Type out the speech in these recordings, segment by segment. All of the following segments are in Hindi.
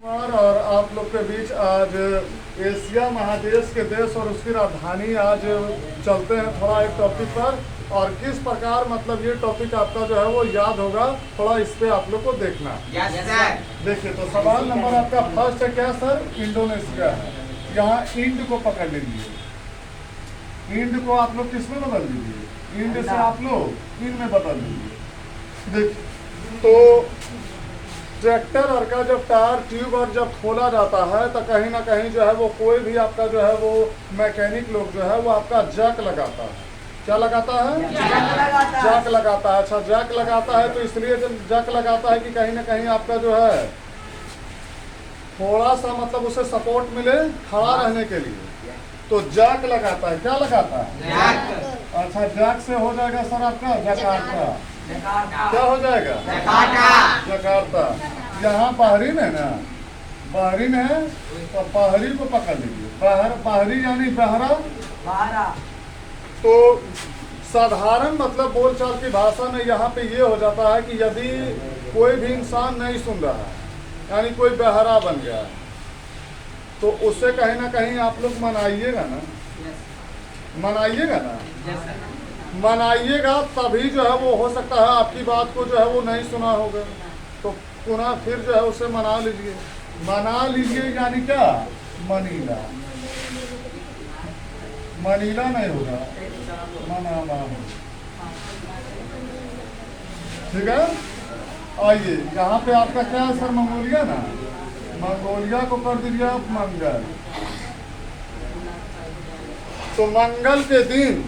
और आप लोग के बीच आज एशिया महादेश के देश और उसकी राजधानी आज चलते हैं थोड़ा एक टॉपिक पर। और किस प्रकार मतलब ये टॉपिक आपका जो है वो याद होगा, थोड़ा इस पे आप लोग को देखना। देखिए तो सवाल नंबर आपका फर्स्ट है क्या सर? इंडोनेशिया है। यहाँ इंड को पकड़ लीजिए। इंड को आप लोग किस में बदल दीजिए? इंड से आप लोग इन में बदल दीजिए। देखिए तो ट्रैक्टर और का जब टायर ट्यूब और जब खोला जाता है तो कहीं ना कहीं जो है वो कोई भी आपका जो है वो मैकेनिक लोग जो है वो आपका जैक लगाता है। क्या लगाता है? जैक लगाता है। अच्छा जैक लगाता है तो इसलिए जब जैक लगाता है कि कहीं ना कहीं आपका जो है थोड़ा सा मतलब उसे सपोर्ट मिले खड़ा रहने के लिए, तो जैक लगाता है। क्या लगाता है? अच्छा जैक से हो जाएगा सर आपका जकार्ता। क्या हो जाएगा? जकार्ता। यहाँ बहरीन है ना, बहरीन है तो बहरी को पकड़ लीजिए। बहरी यानी बहरा। तो साधारण मतलब बोलचाल की भाषा में यहाँ पे ये हो जाता है कि यदि कोई भी इंसान नहीं सुन रहा है यानी कोई बहरा बन गया है तो उससे कहीं ना कहीं आप लोग मनाइएगा ना, मनाइएगा ना, मनाइएगा तभी जो है वो हो सकता है आपकी बात को जो है वो नहीं सुना होगा तो पुनः फिर जो है उसे मना लीजिए। मना लीजिए यानी क्या? मनीला। मनीला नहीं होगा, मनाना होगा। ठीक है। आइए यहाँ पे आपका क्या है सर? मंगोलिया ना, मंगोलिया को कर दीजिए आप मंगल। तो मंगल के दिन,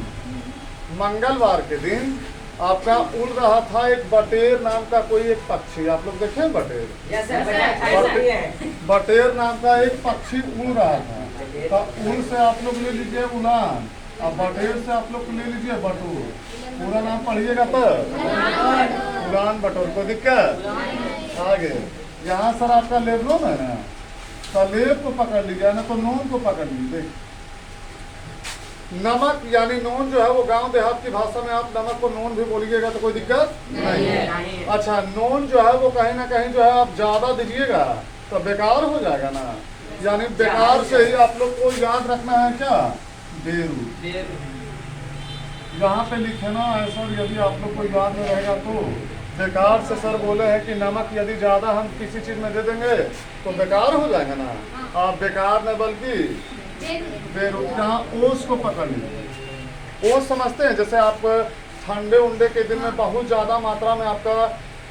मंगलवार के दिन आपका उड़ रहा था एक बटेर नाम का कोई एक पक्षी। आप लोग देखें बटेर? बटेर नाम का एक पक्षी उड़ रहा था। तो उड़ से आप लोग ले लीजिए उड़ान और बटेर से आप लोग ले लीजिए बटूर। पूरा नाम पढ़िएगा तो उड़ान बटोर। कोई दिक्कत? आगे यहाँ सर आपका लेबलो है ना, तो लेब को पकड़ लीजिए ना तो नून को पकड़ लीजिए। नमक यानी नून जो है वो गांव देहात की भाषा में आप नमक को नून भी बोलिएगा तो कोई दिक्कत नहीं। अच्छा नून जो है वो कहीं ना कहीं जो है आप ज्यादा दीजिएगा तो बेकार हो जाएगा ना, यानी बेकार से ही आप लोग को याद रखना है क्या? बेरू। यहाँ पे लिखना है सर, यदि आप लोग को याद में रहेगा तो बेकार से सर बोले हैं कि नमक यदि ज्यादा हम किसी चीज में दे देंगे तो बेकार हो जाएगा ना। आप बेकार न बल्कि बेरू। यहाँ ओस को पकड़ लीजिए। ओस समझते हैं? जैसे आप ठंडे उंडे के दिन में बहुत ज्यादा मात्रा में आपका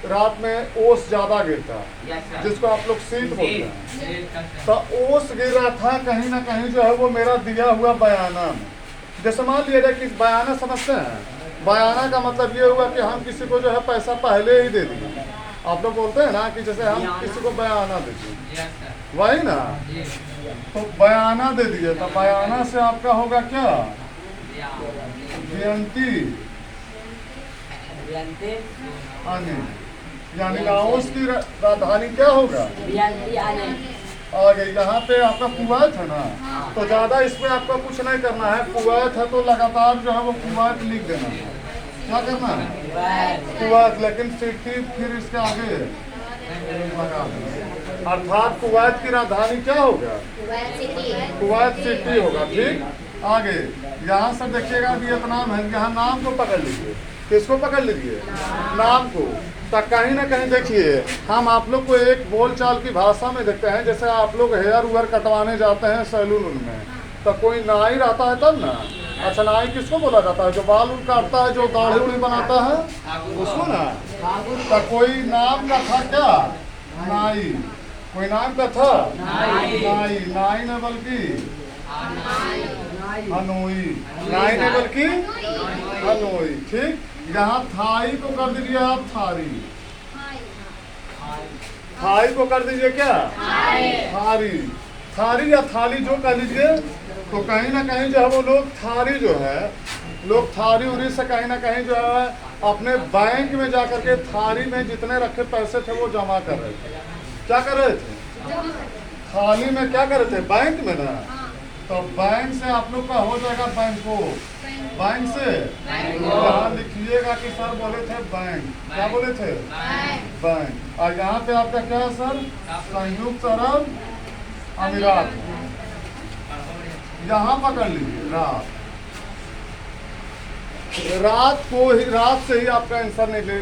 रात में ओस ज्यादा गिरता है जिसको आप लोग शीत बोलते हैं। तो ओस गिर रहा था कहीं ना कहीं जो है वो मेरा दिया हुआ बयाना में। जैसे मान लिया जाए कि बयाना समझते हैं? बयाना का मतलब ये हुआ कि हम किसी को जो है पैसा पहले ही दे दिए। आप लोग बोलते हैं ना कि जैसे हम किसी को बयाना देते, वही ना। तो बयाना दे दिए तो बयाना से आपका होगा क्या? बेअंती आने, यानी लाओस की राजधानी क्या होगा? आगे यहाँ पे आपका कुवैत है ना, तो ज्यादा इसमें आपका कुछ नहीं करना है। कुवैत है तो लगातार जो है वो कुवैत लिख देना है। क्या करना है? कुवैत, लेकिन सिटी फिर इसके आगे लगा देना। अर्थात कुवैत की राजधानी क्या होगा? कुवैत सिटी होगा। ठीक। आगे यहाँ से देखिएगा वियतनाम है। यहाँ नाम को पकड़ लीजिए। किसको पकड़ लीजिए? नाम को। तो कहीं ना कहीं देखिए हम आप लोग को एक बोलचाल की भाषा में देखते हैं, जैसे आप लोग हेयर वेयर कटवाने जाते हैं सैलून में तो कोई नाई रहता है तब ना। अच्छा नाई किसको बोला जाता है? जो बाल उल काटता है, जो दाढ़ी उड़ी बनाता है उसको ना। तो कोई नाम का था क्या? नाई। कोई नाम का था? नाई। नाई ने बल्कि हनोई। नाई ने बल्कि हनोई। ठीक। यहाँ थाई को कर दीजिए आप थारी। थाई को कर दीजिए क्या? थारी। थारी या थाली जो कह लीजिए। तो कहीं ना कहीं जो है वो लोग थारी जो है, लोग थारी उरी से कहीं ना कहीं जो है अपने बैंक में जाकर के थारी में जितने रखे पैसे थे वो जमा कर रहे थे। क्या कर रहे थे? थाली में क्या कर रहे थे? बैंक में ना। तो बैंक से आप लोग का हो जाएगा बैंको। बैंक से यहाँ लिखिएगा कि सर बोले थे बैंक, क्या बोले थे? बैंक। और यहाँ पे आपका क्या है सर? संयुक्त अरब अमीरात। यहाँ पकड़ लीजिए रात। रात को ही, रात से ही आपका आंसर निकले।